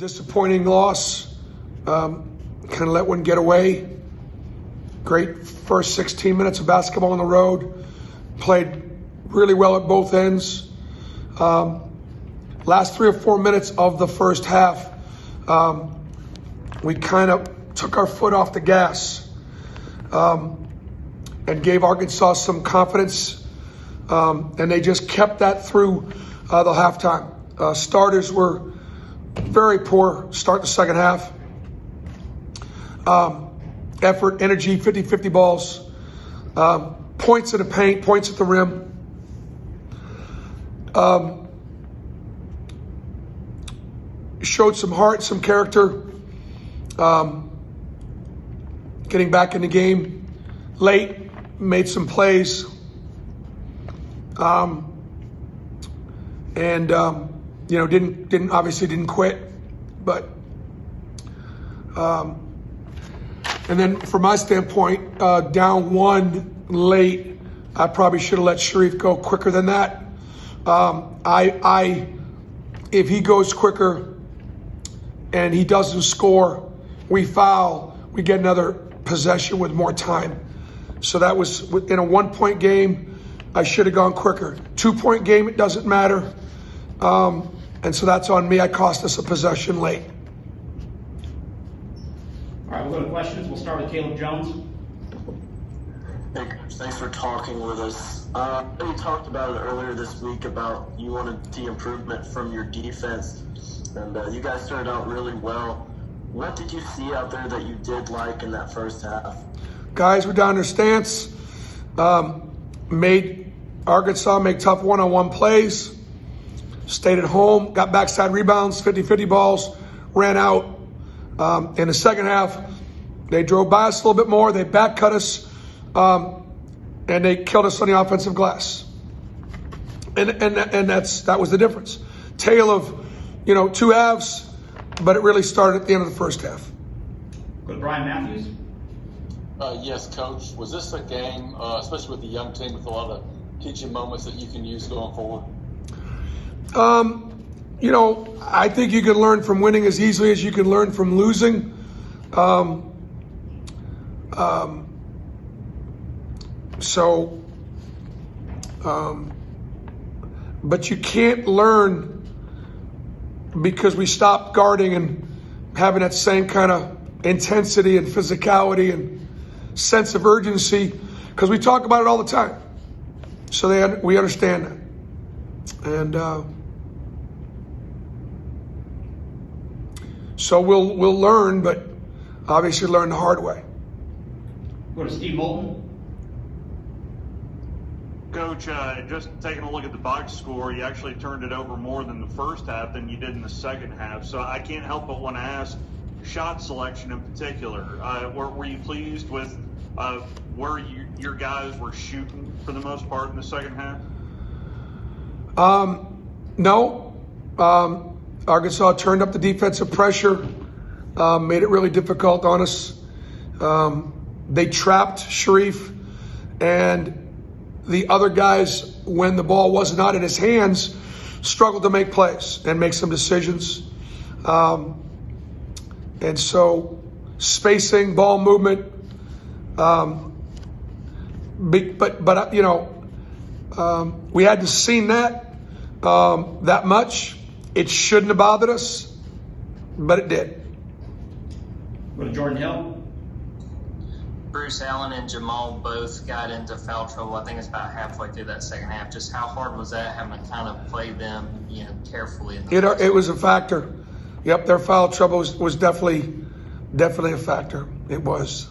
Disappointing loss. Kind of let one get away. Great first 16 minutes of basketball on the road. Played really well at both ends. Last 3 or 4 minutes of the first half, we kind of took our foot off the gas and gave Arkansas some confidence. And they just kept that through the halftime. Starters were very poor start the second half. Effort, energy, 50-50 balls. Points in the paint, points at the rim. Showed some heart, some character. Getting back in the game late, made some plays. Didn't quit, but and then from my standpoint, down one late, I probably should have let Sharif go quicker than that. If he goes quicker and he doesn't score, we foul, we get another possession with more time. So that was in a 1-point game. I should have gone quicker. 2-point game, it doesn't matter. And so that's on me. I cost us a possession late. All right, we'll go to questions. We'll start with Caleb Jones. Hey, Coach, thanks for talking with us. You talked about it earlier this week about you wanted the improvement from your defense, and you guys started out really well. What did you see out there that you did like in that first half? Guys were down their stance, made Arkansas make tough one-on-one plays, stayed at home, got backside rebounds, 50-50 balls, ran out. In the second half, they drove by us a little bit more, they back cut us, and they killed us on the offensive glass. And that was the difference. Tale of, two halves, but it really started at the end of the first half. Go to Brian Matthews. Yes, Coach. Was this a game, especially with the young team, with a lot of teaching moments that you can use going forward? I think you can learn from winning as easily as you can learn from losing. But you can't learn because we stopped guarding and having that same kind of intensity and physicality and sense of urgency, because we talk about it all the time. So we understand that. And so we'll learn, but obviously learn the hard way. Go to Steve Moulton. Coach, just taking a look at the box score, you actually turned it over more than the first half than you did in the second half. So I can't help but want to ask, shot selection in particular, were you pleased with where your guys were shooting for the most part in the second half? No. Arkansas turned up the defensive pressure, made it really difficult on us. They trapped Sharif, and the other guys, when the ball was not in his hands, struggled to make plays and make some decisions. And so spacing, ball movement, we hadn't seen that much. It shouldn't have bothered us, but it did. Go to Jordan Hill. Bruce Allen and Jamal both got into foul trouble. I think it's about halfway through that second half. Just how hard was that, having to kind of play them, carefully? It was a factor. Yep, their foul trouble was definitely a factor. It was.